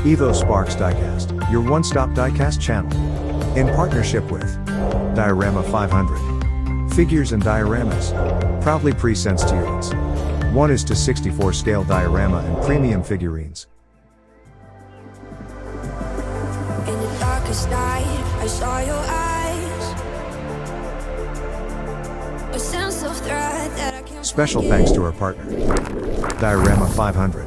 EVOSparks Diecast, your one-stop diecast channel. In partnership with Diorama 500. Figures and dioramas. Proudly presents to you. 1:64 scale diorama and premium figurines. In the darkest night, I saw your eyes. A sense of threat that I can't Special thanks to our partner, Diorama 500,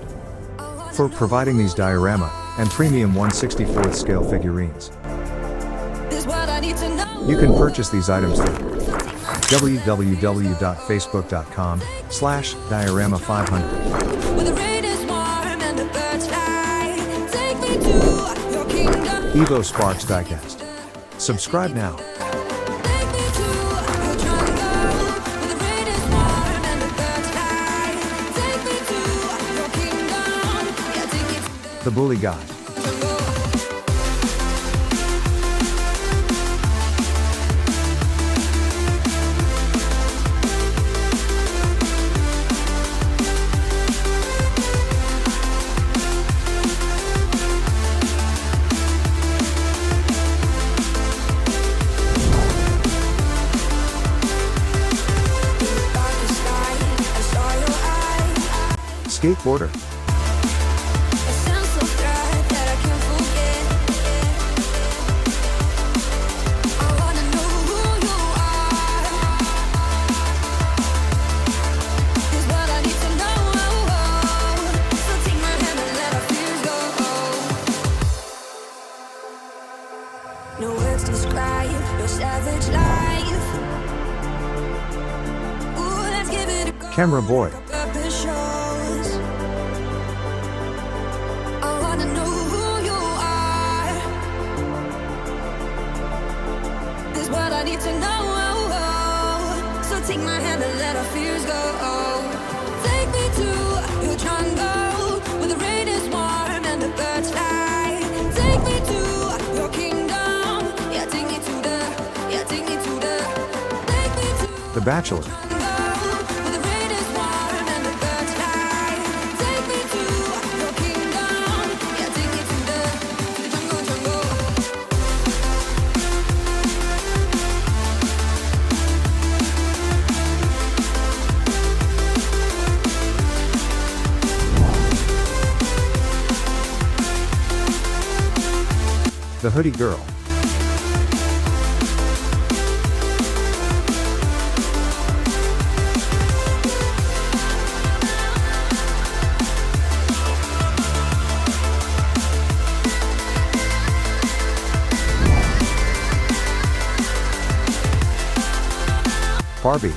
for providing these diorama and premium 1/64 scale figurines. You can purchase these items through www.facebook.com/diorama500. EVOSparks Diecast. Subscribe now. The Bully Guide. Skateboarder. No words describe your savage life. Ooh, let's give it a go. Camera boy. Purpose shows. I wanna know who you are. This is what I need to know. So take my hand and let our fears go. Take me to your jungle where the rain is warm and the birds fly. Take me to your kingdom. The Bachelor. The Hoodie Girl. Barbie.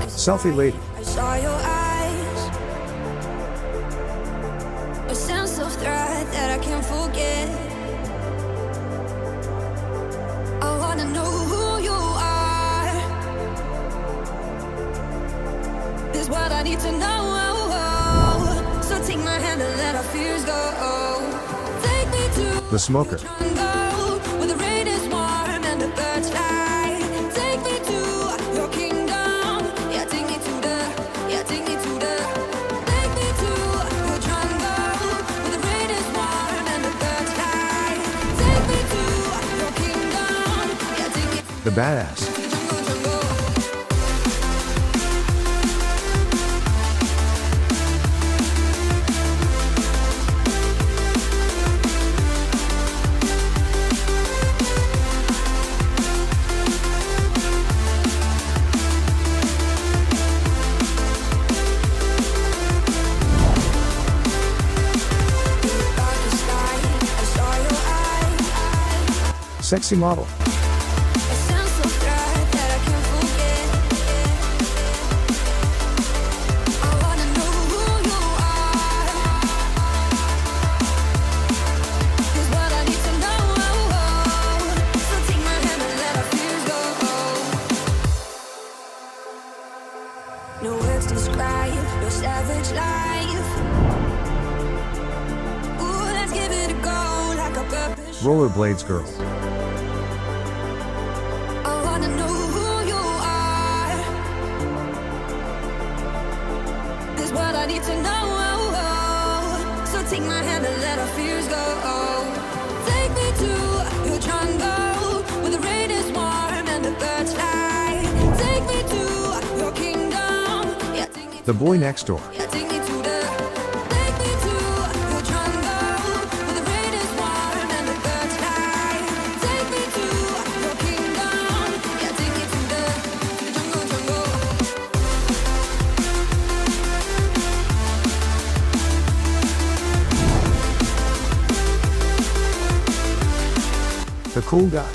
Selfie lady. I saw your eyes. A sense of threat that I can't forget. I wanna know who you are. This is what I need to know. So take my hand and let our fears go. Take me to The Smoker. the jungle where the rain is warm and the birds fly. Take me to your kingdom. Yeah, take me to the. Take me to the. Take me to your jungle where the rain is warm and the birds fly. Take me to your kingdom. Yeah, take me to The Badass. the jungle. Sexy model. A sense of threat that I can't forget. I wanna know who you are. This is what I need to know. So take my hand and let our fears go. No words describe your savage life. Ooh, let's give it a go like a purpose. Rollerblades girl. I wanna know who you are. This what I need to know. So take my hand and let our fears go. Take me to your jungle where the rain is warm and the birds fly. Take me to your kingdom. Yeah, take me The boy next door. yeah, take me to the. Take me to your jungle where the rain is warm and the birds fly. Take me to your kingdom. Yeah, take me to the jungle. The cool guy.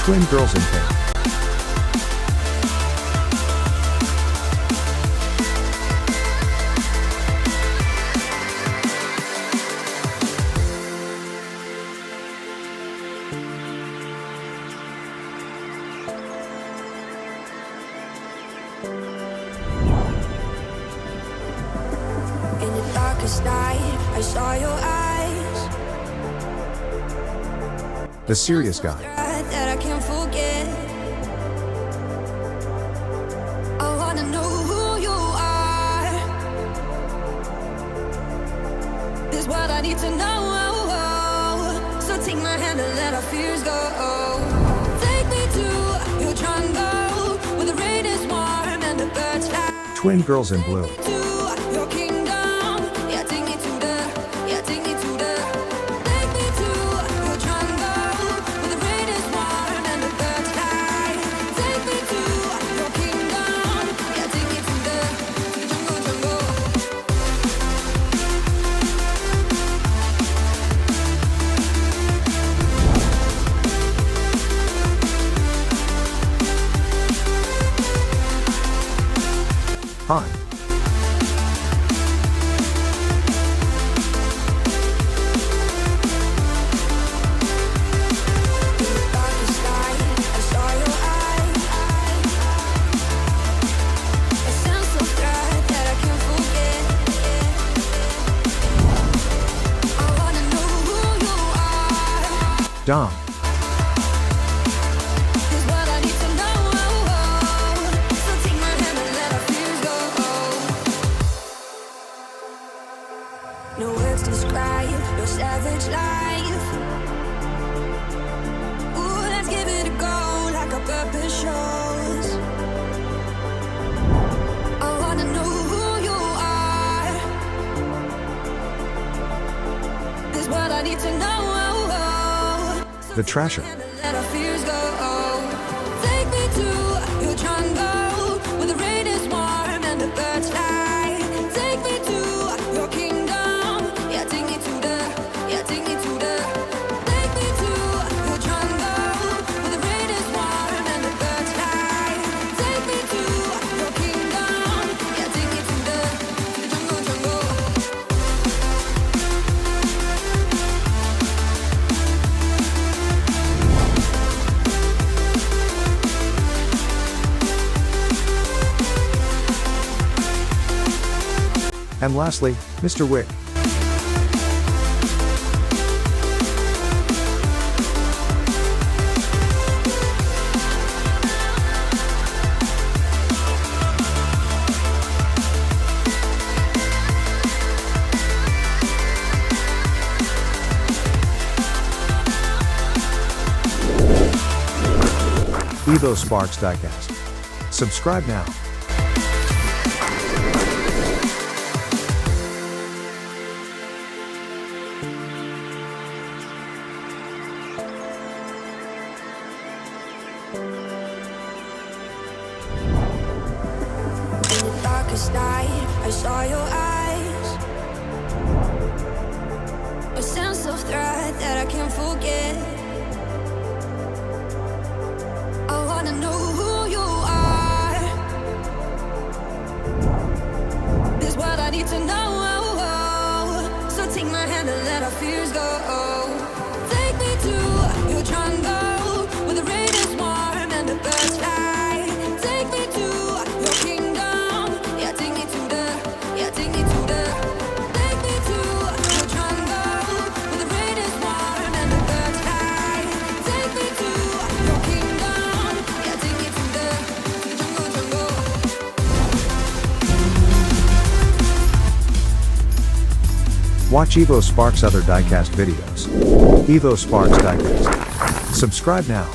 Twin girls in pink. In the darkest night, I saw your eyes. The serious guy. That I can't forget. I wanna know who you are. This is what I need to know. So take my hand and let our fears go. Take me to your jungle where the rain is warm and the birds fly. Twin girls in blue. To your kingdom, yeah, take me to the, yeah, take me to the, take me to your jungle where the rain is warm and the birds fly. Take me to your kingdom, yeah, take me to the jungle. Hi. In the darkest night, I saw your eyes. A sense of threat that I can't forget. I wanna know who you are. Dom. Is what I need to know. So take my hand and let our fears go. No words describe your savage life. Ooh, let's give it a go like our purpose shows. I wanna know who you are. Is what I need to know. So The take trasher. my hand and let our fears go. Take me to your jungle where the rain is warm and the birds fly. Take me to your kingdom. Yeah, take me to the, yeah, take me to the, take me to your jungle where the rain is warm and the birds fly. Take me to your kingdom. Yeah, take me to the jungle. And lastly, Mr. Wick. EVOSparks Diecast. Subscribe now. In the darkest night, I saw your eyes. A sense of threat that I can't forget. need to know. So take my hand and let our fears go. Take me to your jungle, where the rain is warm and the birds fly. Take me to your kingdom. Yeah, take me to the, yeah, take me to the. Take me to your jungle, where the rain is warm and the birds fly. Take me to your kingdom. Yeah, take me to the jungle. Watch EVOSparks' other diecast videos. EVOSparks Diecast. Subscribe now.